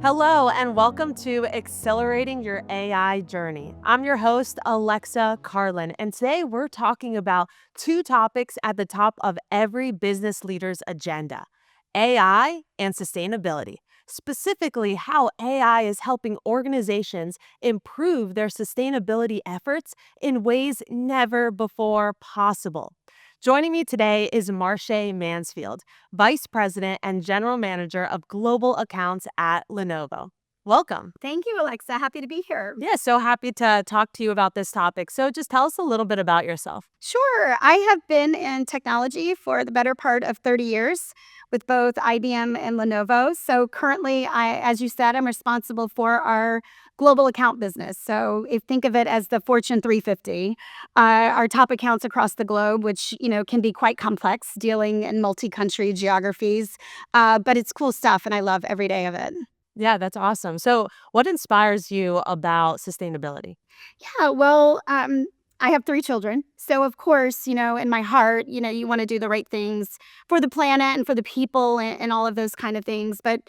Hello, and welcome to Accelerating Your AI Journey. I'm your host, Alexa Carlin, and today we're talking about two topics at the top of every business leader's agenda: AI and sustainability. Specifically, how AI is helping organizations improve their sustainability efforts in ways never before possible. Joining me today is Marshae Mansfield, Vice President and General Manager of Global Accounts at Lenovo. Welcome. Thank you, Alexa. Happy to be here. Yeah, so happy to talk to you about this topic. So just tell us a little bit about yourself. Sure. I have been in technology for the better part of 30 years with both IBM and Lenovo. So currently, as you said, I'm responsible for our global account business. So if think of it as the Fortune 350, our top accounts across the globe, which can be quite complex, dealing in multi-country geographies. But it's cool stuff, and I love every day of it. Yeah, that's awesome. So, what inspires you about sustainability? Yeah, well, I have 3 children. So, of course, in my heart, you wanna do the right things for the planet and for the people and all of those kind of things. But,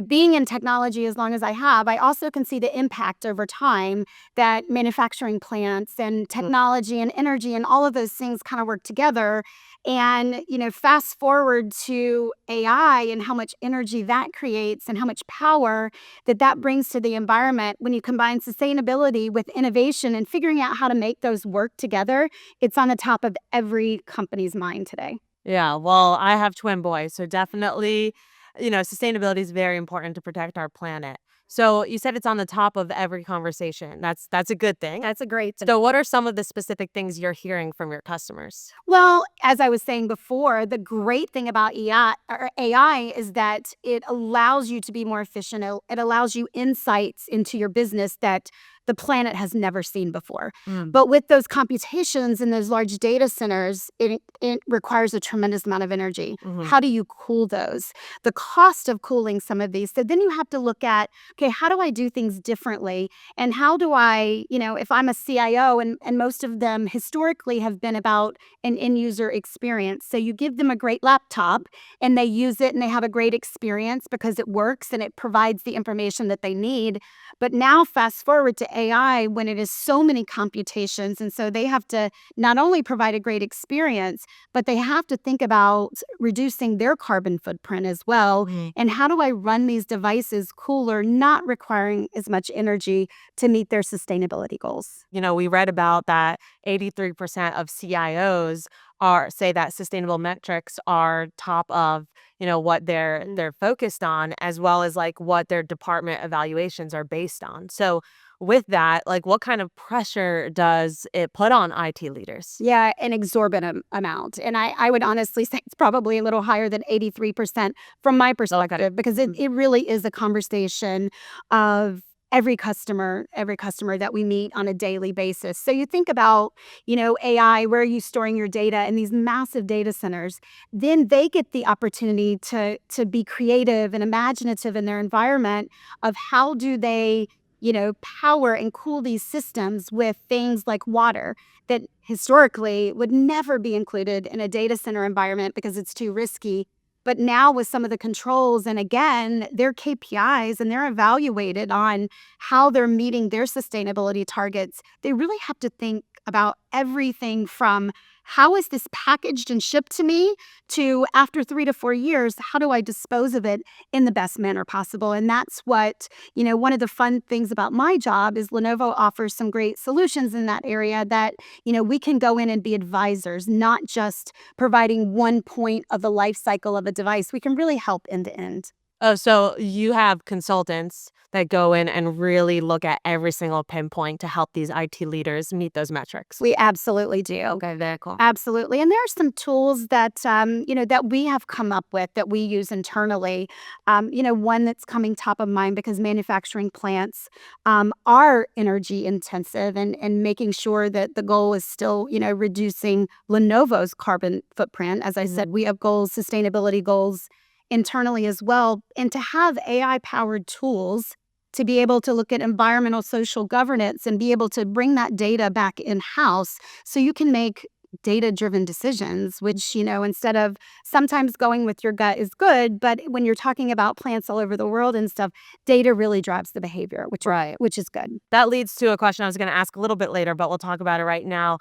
being in technology as long as I have, I also can see the impact over time that manufacturing plants and technology and energy and all of those things kinda work together. And, fast forward to AI and how much energy that creates and how much power that brings to the environment when you combine sustainability with innovation and figuring out how to make those work together. It's on the top of every company's mind today. Yeah, well, I have twin boys, so definitely, sustainability is very important to protect our planet. So, you said it's on the top of every conversation. That's a good thing. That's a great thing. So, what are some of the specific things you're hearing from your customers? Well, as I was saying before, the great thing about AI is that it allows you to be more efficient. It allows you insights into your business that the planet has never seen before. Mm. But with those computations in those large data centers, it requires a tremendous amount of energy. Mhm. How do you cool those? The cost of cooling some of these. So then you have to look at, okay, how do I do things differently? And how do I, if I'm a CIO, and most of them historically have been about an end user experience. So you give them a great laptop and they use it and they have a great experience because it works and it provides the information that they need. But now fast forward to AI when it is so many computations. And so they have to not only provide a great experience, but they have to think about reducing their carbon footprint as well. Mhm. And how do I run these devices cooler, not requiring as much energy to meet their sustainability goals? We read about that 83% of CIOs are say that sustainable metrics are top of, what they're focused on, as well as like what their department evaluations are based on. So with that, like what kind of pressure does it put on IT leaders? Yeah, an exorbitant amount. And I would honestly say it's probably a little higher than 83% from my perspective, because it really is a conversation of every customer that we meet on a daily basis. So you think about, AI, where are you storing your data in these massive data centers? Then they get the opportunity to be creative and imaginative in their environment of how do they power and cool these systems with things like water that historically would never be included in a data center environment because it's too risky. But now with some of the controls, and again, their KPIs, and they're evaluated on how they're meeting their sustainability targets, they really have to think about everything from how is this packaged and shipped to me to after 3 to 4 years, how do I dispose of it in the best manner possible? And that's what, one of the fun things about my job is Lenovo offers some great solutions in that area that, we can go in and be advisors, not just providing one point of the life cycle of a device. We can really help end to end. Oh, so you have consultants that go in and really look at every single pinpoint to help these IT leaders meet those metrics. We absolutely do. Okay, very cool. Absolutely. And there are some tools that, that we have come up with that we use internally. One that's coming top of mind because manufacturing plants are energy intensive, and making sure that the goal is still, reducing Lenovo's carbon footprint. As I said, we have goals, sustainability goals internally as well. And to have AI powered tools to be able to look at environmental social governance and be able to bring that data back in house so you can make data-driven decisions, which, instead of sometimes going with your gut is good, but when you're talking about plants all over the world and stuff, data really drives the behavior, Right. which is good. That leads to a question I was going to ask a little bit later, but we'll talk about it right now.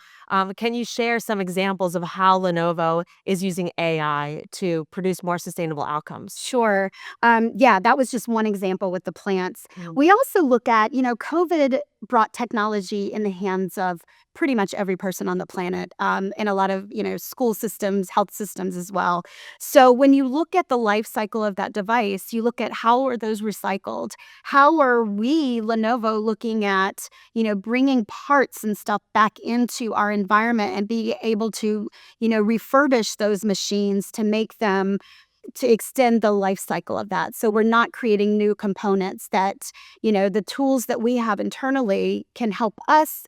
Can you share some examples of how Lenovo is using AI to produce more sustainable outcomes? Sure. Yeah, that was just one example with the plants. Mm. We also look at, COVID brought technology in the hands of pretty much every person on the planet, and a lot of, school systems, health systems as well. So when you look at the life cycle of that device, you look at how are those recycled? How are we, Lenovo, looking at, bringing parts and stuff back into our environment and be able to, refurbish those machines to make them to extend the life cycle of that. So we're not creating new components that, the tools that we have internally can help us,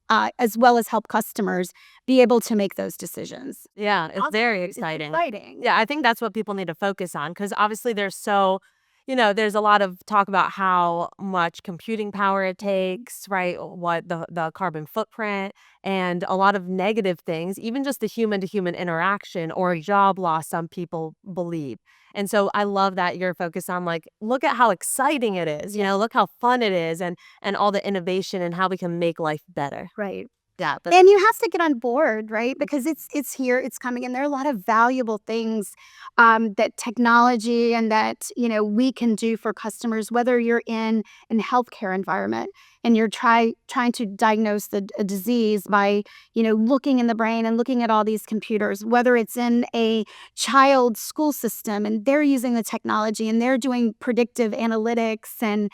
as well as help customers be able to make those decisions. Yeah, it's very It's exciting. exciting. Yeah, I think that's what people need to focus on because obviously there's a lot of talk about how much computing power it takes, right? What the carbon footprint and a lot of negative things, even just the human to human interaction or job loss, some people believe. And so I love that you're focused on like, look at how exciting it is, look how fun it is and all the innovation and how we can make life better. Right. Yeah, but And you have to get on board, right? Because it's here, it's coming, and there are a lot of valuable things that technology and that we can do for customers. Whether you're in an healthcare environment and you're trying to diagnose a disease by looking in the brain and looking at all these computers. Whether it's in a child school system and they're using the technology and they're doing predictive analytics and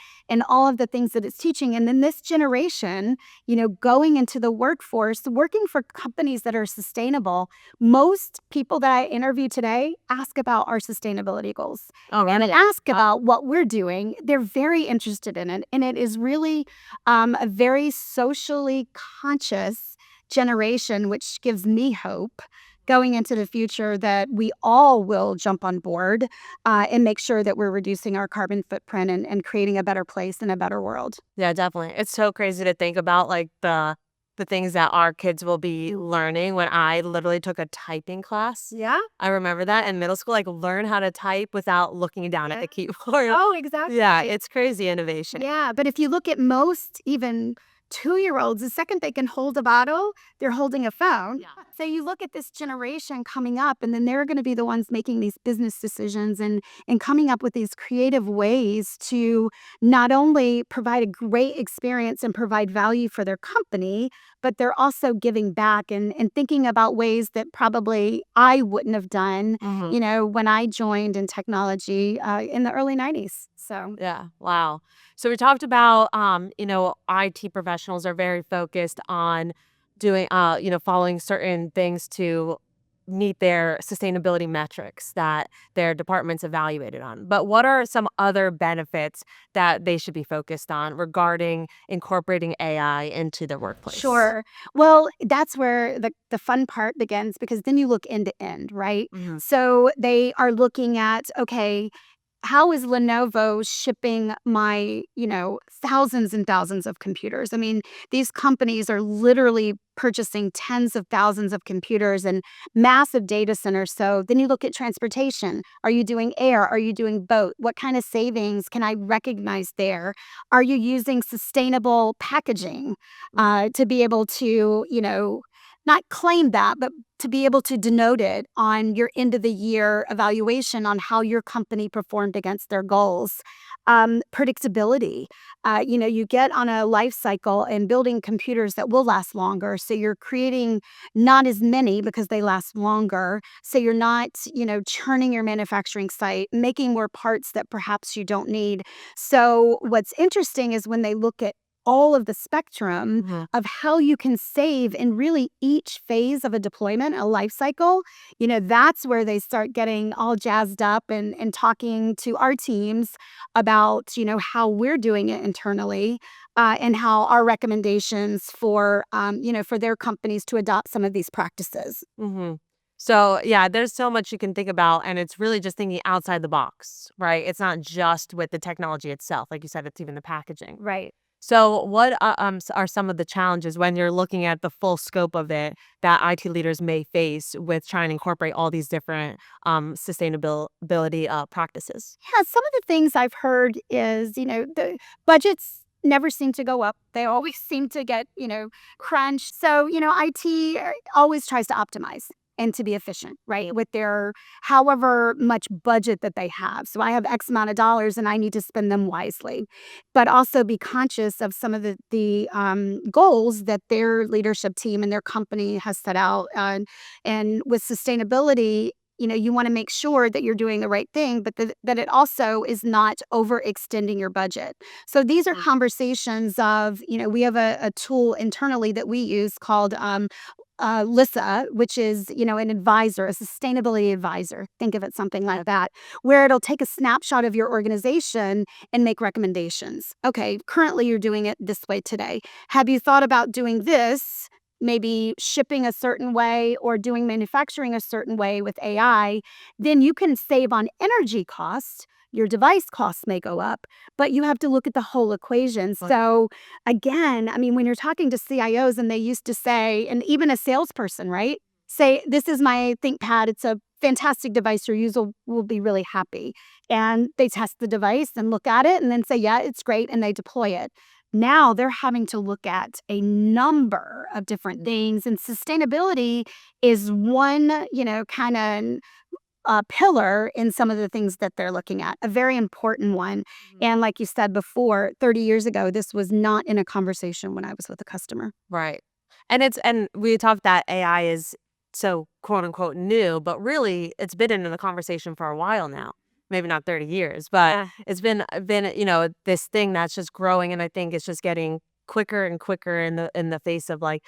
all of the things that it's teaching, and then this generation going into the workforce, working for companies that are sustainable. Most people that I interview today ask about our sustainability goals oh, and really? ask about what we're doing. They're very interested in it. And it is really a very socially conscious generation, which gives me hope going into the future that we all will jump on board and make sure that we're reducing our carbon footprint and creating a better place and a better world. Yeah, definitely. It's so crazy to think about like the things that our kids will be learning when I literally took a typing class. Yeah. I remember that in middle school, like learn how to type without looking down at the keyboard. Oh, exactly. Yeah, it's crazy innovation. Yeah, but if you look at most even 2-year-olds, the second they can hold a bottle, they're holding a phone. Yeah. So you look at this generation coming up, and then they're going to be the ones making these business decisions and coming up with these creative ways to not only provide a great experience and provide value for their company, but they're also giving back and thinking about ways that probably I wouldn't have done, Hmm. when I joined in technology in the early 90s. So Yeah. Wow. So we talked about, IT professionals are very focused on doing, following certain things to meet their sustainability metrics that their department's evaluated on. But what are some other benefits that they should be focused on regarding incorporating AI into their workplace? sure. Well, that's where the fun part begins because then you look end to end, right? Hmm. So they are looking at, okay, how is Lenovo shipping my, thousands and thousands of computers? I mean, these companies are literally purchasing tens of thousands of computers and massive data centers. So then you look at transportation. Are you doing air? Are you doing boat? What kind of savings can I recognize there? Are you using sustainable packaging to be able to, not claim that, but to be able to denote it on your end of the year evaluation on how your company performed against their goals. Predictability. You get on a life cycle and building computers that will last longer. So you're creating not as many because they last longer. So you're not, churning your manufacturing site, making more parts that perhaps you don't need. So what's interesting is when they look at all of the spectrum Hmm. of how you can save in really each phase of a deployment, a life cycle, that's where they start getting all jazzed up and talking to our teams about, how we're doing it internally and how our recommendations for their companies to adopt some of these practices. Hmm. So, yeah, there's so much you can think about, and it's really just thinking outside the box, right? It's not just with the technology itself. Like you said, it's even the packaging. Right. So, what are some of the challenges when you're looking at the full scope of it that IT leaders may face with trying to incorporate all these different sustainability practices? Yeah, some of the things I've heard is, the budgets never seem to go up. They always seem to get, crunched. So, IT always tries to optimize and to be efficient, right? With their however much budget that they have. So I have X amount of dollars and I need to spend them wisely, but also be conscious of some of the goals that their leadership team and their company has set out. And with sustainability, you want to make sure that you're doing the right thing, but that it also is not overextending your budget. So these are conversations of, we have a tool internally that we use called Lissa, which is, an advisor, a sustainability advisor. Think of it something like that, where it'll take a snapshot of your organization and make recommendations. Okay, currently you're doing it this way today. Have you thought about doing this? Maybe shipping a certain way or doing manufacturing a certain way with AI, then you can save on energy costs. Your device costs may go up, but you have to look at the whole equation. So, again, I mean, when you're talking to CIOs and they used to say, and even a salesperson, right? Say, this is my ThinkPad. It's a fantastic device. Your user will be really happy. And they test the device and look at it and then say, yeah, it's great. And they deploy it. Now they're having to look at a number of different things, and sustainability is one, kind of pillar in some of the things that they're looking at, a very important one. And like you said before, 30 years ago, this was not in a conversation when I was with a customer. Right. And we talked that AI is so quote unquote new, but really it's been in the conversation for a while now. Maybe not 30 years, but it's been this thing that's just growing, and I think it's just getting quicker and quicker in the face of like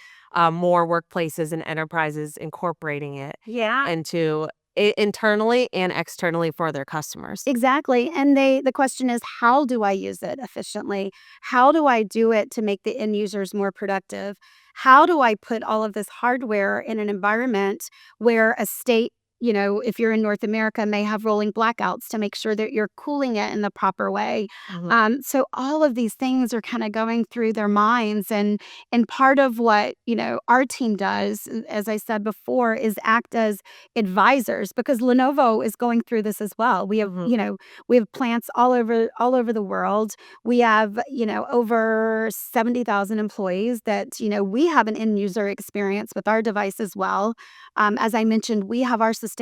more workplaces and enterprises incorporating it Yeah. into internally and externally for their customers. Exactly. And the question is, how do I use it efficiently? How do I do it to make the end users more productive? How do I put all of this hardware in an environment where a state, if you're in North America, may have rolling blackouts to make sure that you're cooling it in the proper way. So all of these things are kind of going through their minds, and part of what our team does, as I said before, is act as advisors, because Lenovo is going through this as well. We have, we have plants all over the world. We have, over 70,000 employees that, we have an end user experience with our device as well. As I mentioned, we have our sustainability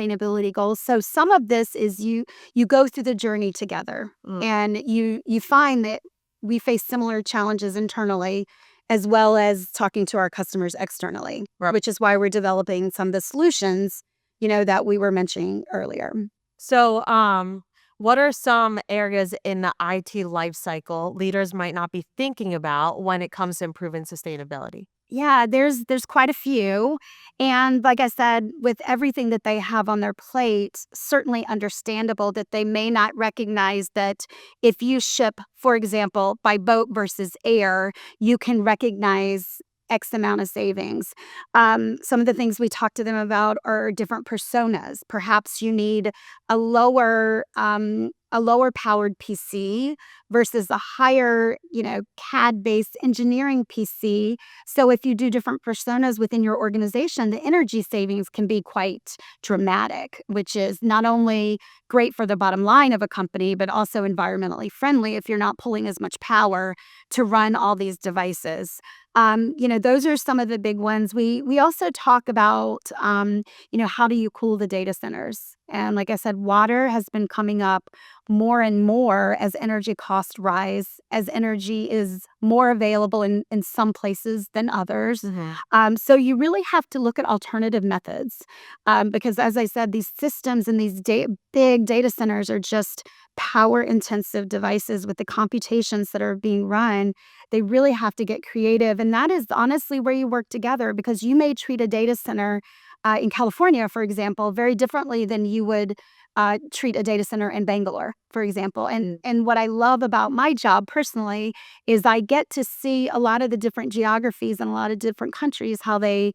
goals. So some of this is you go through the journey together, and you find that we face similar challenges internally as well as talking to our customers externally, Right. which is why we're developing some of the solutions, that we were mentioning earlier. So, what are some areas in the IT life cycle leaders might not be thinking about when it comes to improving sustainability? Yeah, there's quite a few. And like I said, with everything that they have on their plate, certainly understandable that they may not recognize that if you ship, for example, by boat versus air, you can recognize X amount of savings. Some of the things we talk to them about are different personas. Perhaps you need a lower powered PC versus a higher, CAD based engineering PC. So if you do different personas within your organization, the energy savings can be quite dramatic, which is not only great for the bottom line of a company, but also environmentally friendly if you're not pulling as much power to run all these devices. Those are some of the big ones. We also talk about, how do you cool the data centers? And like I said, water has been coming up more and more as energy costs rise, as energy is more available in some places than others. So you really have to look at alternative methods, because, as I said, these systems and these big data centers are just power intensive devices with the computations that are being run. They really have to get creative. And that is honestly where you work together, because you may treat a data center in California, for example, very differently than you would treat a data center in Bangalore, for example. And what I love about my job personally is I get to see a lot of the different geographies and a lot of different countries, how they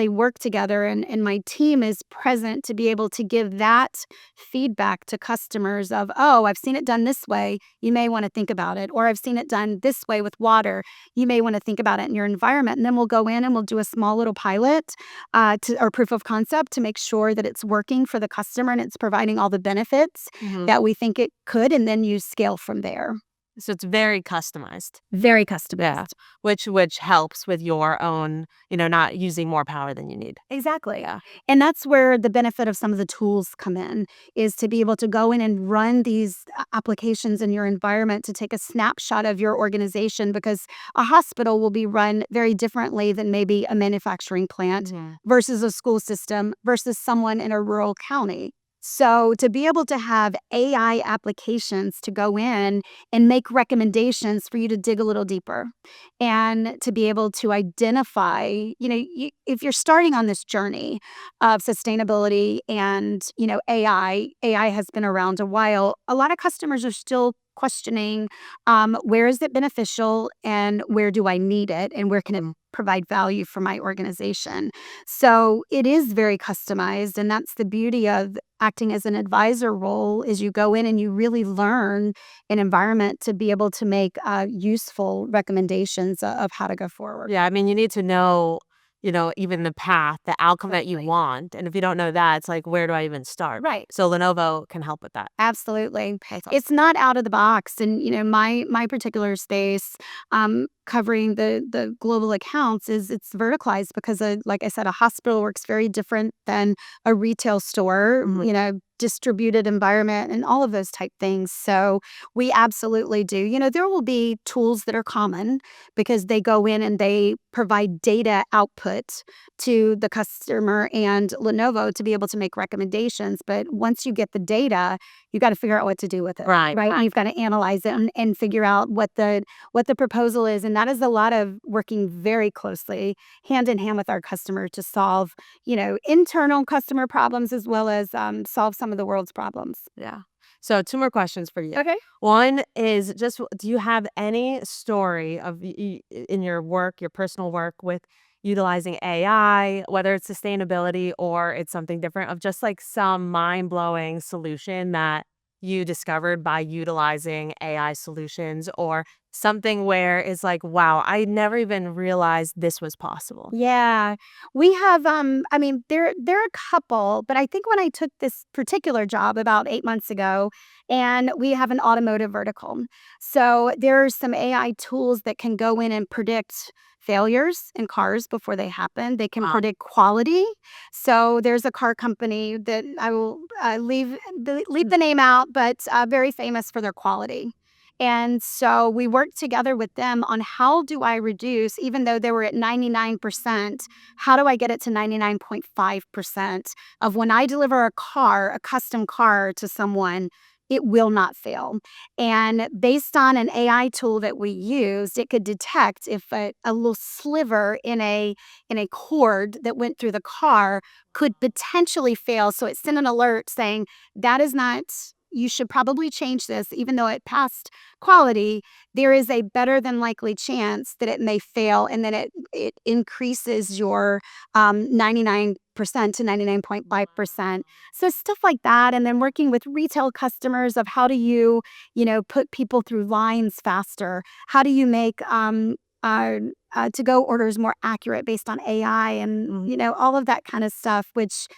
work together. And my team is present to be able to give that feedback to customers of, oh, I've seen it done this way. You may want to think about it. Or I've seen it done this way with water. You may want to think about it in your environment. And then we'll go in and we'll do a small little pilot or proof of concept to make sure that it's working for the customer and it's providing all the benefits that we think it could. And then you scale from there. So it's very customized. Very customized. Yeah. Which helps with your own, not using more power than you need. Exactly. Yeah. And that's where the benefit of some of the tools come in, is to be able to go in and run these applications in your environment to take a snapshot of your organization, because a hospital will be run very differently than maybe a manufacturing plant versus a school system versus someone in a rural county. So to be able to have AI applications to go in and make recommendations for you to dig a little deeper and to be able to identify, if you're starting on this journey of sustainability and, AI has been around a while. A lot of customers are still questioning, where is it beneficial and where do I need it and where can it provide value for my organization. So it is very customized, and that's the beauty of acting as an advisor role, is you go in and you really learn an environment to be able to make useful recommendations of how to go forward. Yeah, I mean, you need to know, even the path, the outcome that you want. And if you don't know that, it's like, where do I even start? Right. So Lenovo can help with that. Absolutely. That's awesome. It's not out of the box. And, my particular space, covering the global accounts, it's verticalized because, like I said, a hospital works very different than a retail store, distributed environment and all of those type things. So we absolutely do. There will be tools that are common because they go in and they provide data output to the customer and Lenovo to be able to make recommendations. But once you get the data, you got to figure out what to do with it. Right. And you've got to analyze it and figure out what the proposal is. And that is a lot of working very closely hand in hand with our customer to solve, internal customer problems as well as solve some of the world's problems. Yeah. So 2 more questions for you. Okay. One is just, do you have any story of in your work, your personal work with utilizing AI, whether it's sustainability or it's something different, of just like some mind-blowing solution that you discovered by utilizing AI solutions, or something where it's like, wow, I never even realized this was possible? Yeah. We have there are a couple, but I think when I took this particular job about 8 months ago, and we have an automotive vertical. So there's some AI tools that can go in and predict failures in cars before they happen. They can predict quality. So there's a car company that I will leave the name out, but very famous for their quality. And so we worked together with them on how do I reduce, even though they were at 99%, how do I get it to 99.5% of when I deliver a custom car to someone, it will not fail. And based on an AI tool that we used, it could detect if a little sliver in a cord that went through the car could potentially fail. So it sent an alert saying, that is not, you should probably change this, even though it passed quality. There is a better than likely chance that it may fail, and then it increases your 99% to 99.5%. So stuff like that. And then working with retail customers of how do you, put people through lines faster? How do you make to-go orders more accurate based on AI and, all of that kind of stuff, which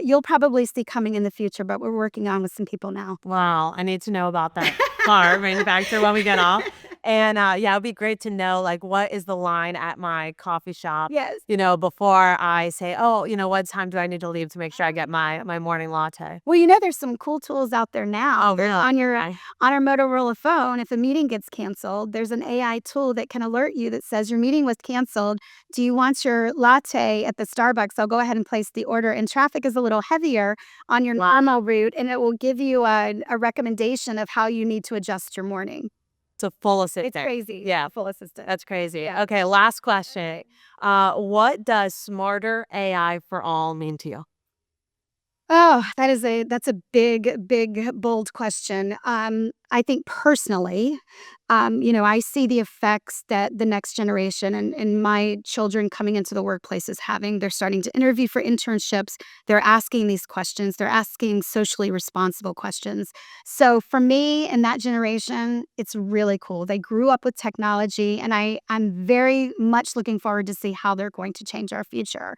you'll probably see coming in the future, but we're working on with some people now. Wow, I need to know about that car manufacturer when we get off. And yeah, it'd be great to know, like, what is the line at my coffee shop, Yes. before I say, oh, what time do I need to leave to make sure I get my morning latte? Well, there's some cool tools out there now. Oh, really? On our Motorola phone, if a meeting gets canceled, there's an AI tool that can alert you that says your meeting was canceled. Do you want your latte at the Starbucks? I'll go ahead and place the order. And traffic is a little heavier on your normal route, and it will give you a recommendation of how you need to adjust your morning. It's a full assistant. It's crazy. Yeah, Full assistant. that's crazy. Yeah. Okay, last question. What does smarter AI for all mean to you? Oh, That's a big, bold question. I think personally, I see the effects that the next generation and my children coming into the workplace is having. They're starting to interview for internships. They're asking these questions. They're asking socially responsible questions. So for me and that generation, it's really cool. They grew up with technology, and I'm very much looking forward to see how they're going to change our future.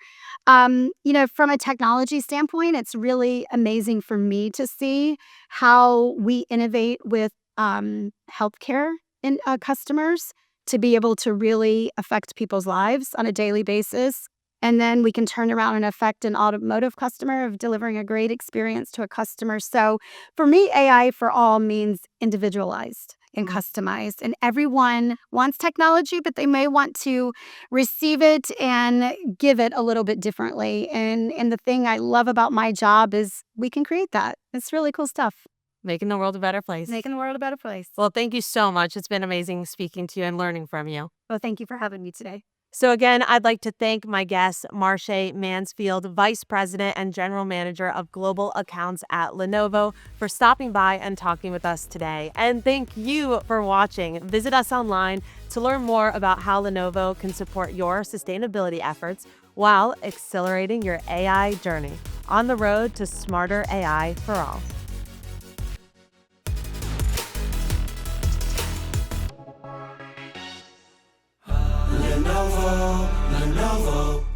From a technology standpoint, it's really amazing for me to see how we innovate with healthcare in customers to be able to really affect people's lives on a daily basis. And then we can turn around and affect an automotive customer of delivering a great experience to a customer. So for me, AI for all means individualized and customized. And everyone wants technology, but they may want to receive it and give it a little bit differently. And the thing I love about my job is we can create that. It's really cool stuff. Making the world a better place. Making the world a better place. Well, thank you so much. It's been amazing speaking to you and learning from you. Well, thank you for having me today. So again, I'd like to thank my guest, Marshae Mansfield, Vice President and General Manager of Global Accounts at Lenovo, for stopping by and talking with us today. And thank you for watching. Visit us online to learn more about how Lenovo can support your sustainability efforts while accelerating your AI journey on the road to smarter AI for all. Lenovo, Lenovo.